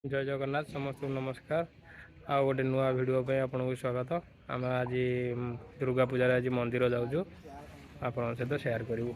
जय जगन्नाथ समस्त नमस्कार। आ गोटे नुआ भिडियो पे आपको स्वागत। आम आज दुर्गा पूजा आज मंदिर जाऊँ आप सहित सेयार करूँ।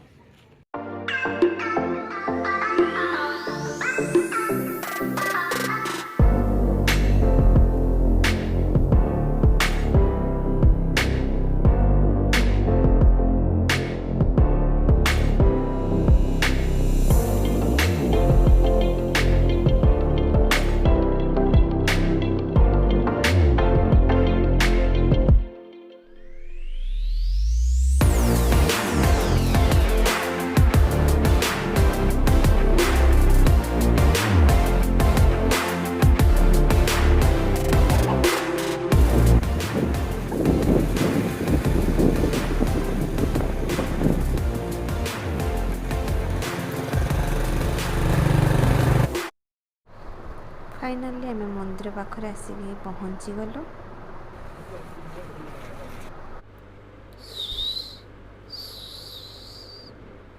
फाइनाली आम मंदिर पाखे आसिक पहुँची गलु।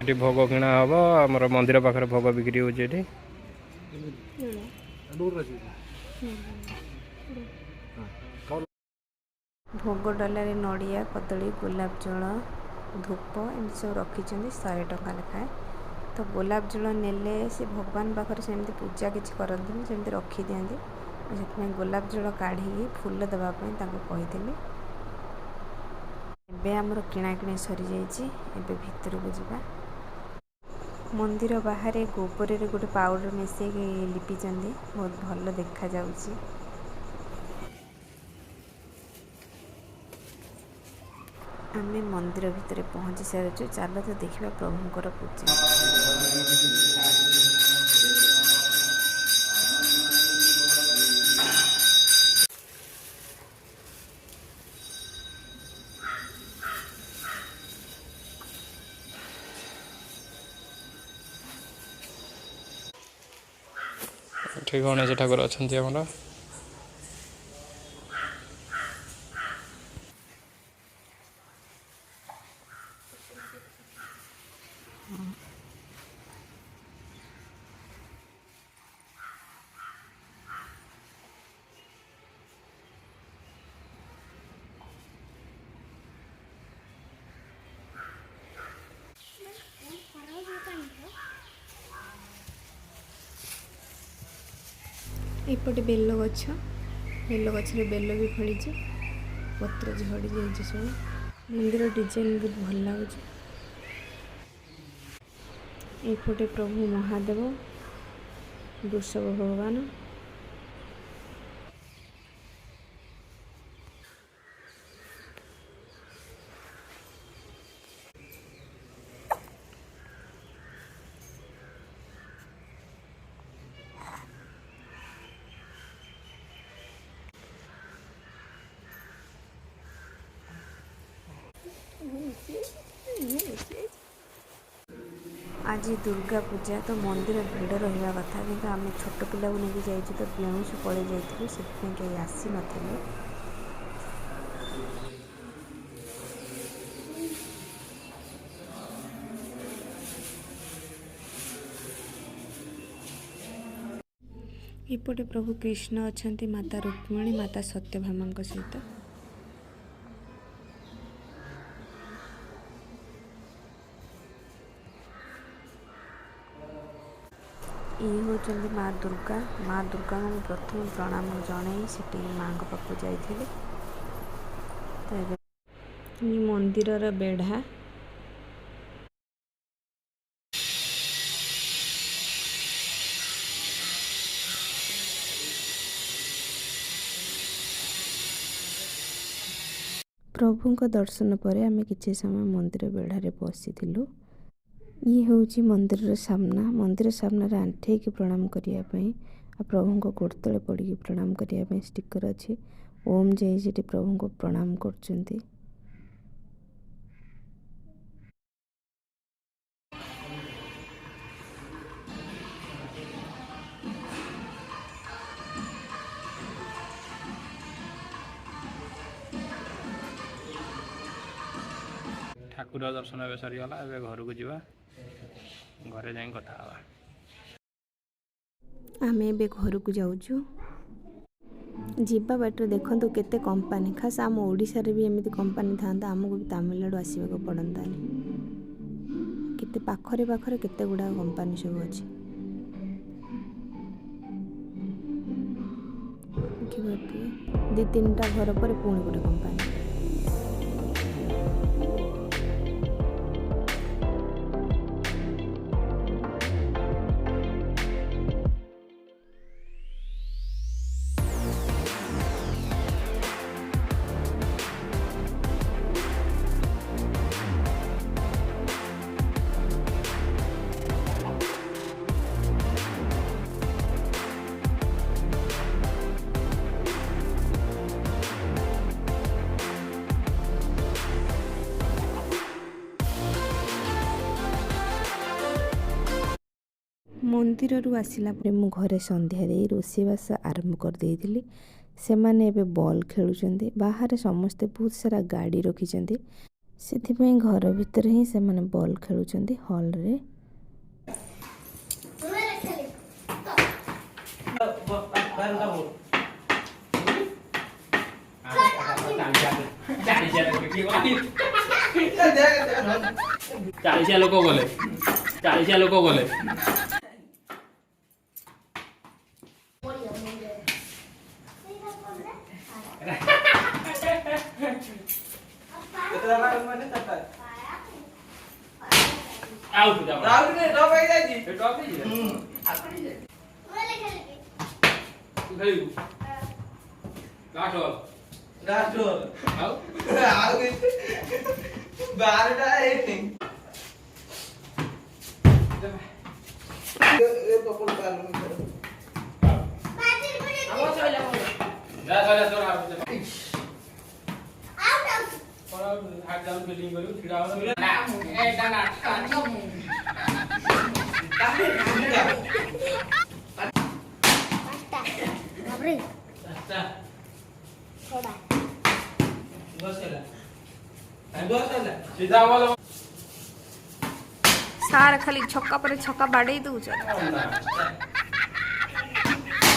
ये भोग किणा हम आम मंदिर पाखे भोग बिक्री हो भोग डलारे नड़िया कदली गोलाप जल धूप एमती सब रखी 100 टଙ୍କା लेखाएं। तो गोलाप जल नेले से भगवान पाखे सेमती पूजा किसी करते सेमती रखी दिखाती। से गोलाप जल काढ़ी फूल देवाई कही। एबे आमर किणाकिणी सरी जाइए। एबे भितर को ଯିବା। मंदिर बाहर गोबर रे गोटे पाउडर मिसे लिपि बहुत भल देखा जाउची। आमे मंदिर भितर पहुँची सारी। चलो तो देखा प्रभुंर पूजा। ठीक गणेश ठाकुर अच्छा आमर एपटे बेल गछ बेल भी फड़ी पत्र झड़ी जाए सब। मंदिर डिजाइन बहुत भल लगे। एपटे प्रभु महादेव वृषभ भगवान आज दुर्गा पूजा तो मंदिर भिड़ रहा कथा कि आम छोट पिला को लेकिन जाइए तो बेणुस पड़े जाइए से कहीं आसी नथिले। एपटे प्रभु कृष्ण अच्छा माता रुक्मिणी माता सत्यभामा सहित। ये हूँ माँ दुर्गा। माँ दुर्गा को प्रथम प्रणाम जन से माँ पाक जाइए। तो ये मंदिर बेढ़ा प्रभु दर्शन पर आम कि समय मंदिर बेढ़ारे बसी। ये हूँ मंदिर सामना। मंदिर सामना आंठे की प्रणाम करने प्रभु को गोड़ तले पड़ी प्रणाम करने स्टिकर अच्छी। ओम जय प्रभु को प्रणाम कर। ठाकुर दर्शन ए सरीगला। ए घर को जा घरे जा कथा। आमे एबे घर को जाऊँ जीवा बाटर देखो केते कंपनी खास आम ओडिशा रे भी एमती कंपनी था आमको भी तमिलनाडु आसवाक पड़तानी केते पाखरे पाखरे केते गुड़ा कंपनी सब अच्छी दी तीन टा घर पर पुणी गोटे कंपनी मंदिर आसला मु घरे संध्या दे रोषेबास आरंभ कर देइथिली सेमाने एबे बॉल खेलुचंदी बाहर समस्ते बहुत सारा गाड़ी रखिचंदी सेथिपई घर भीतर ही सेमाने बॉल खेलुचंदी हॉल रे चालीसिया लोक गले सार खाली छक्का पर छक्का बाड़े दउछ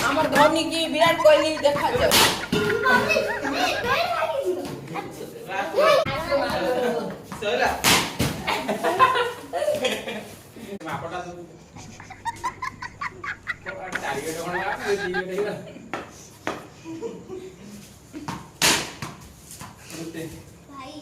हमर धोनी की विराट कोहली देखा जाओ सोला मापटा तो टारगेट कोन आ जीवे भाई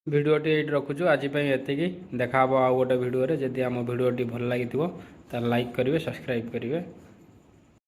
भिडियोटी ये रखुचु आज ये देखा आउ गोटे भिडियो जदि आम भिडियोटी भल लगी तो लाइक करेंगे सब्सक्राइब करेंगे।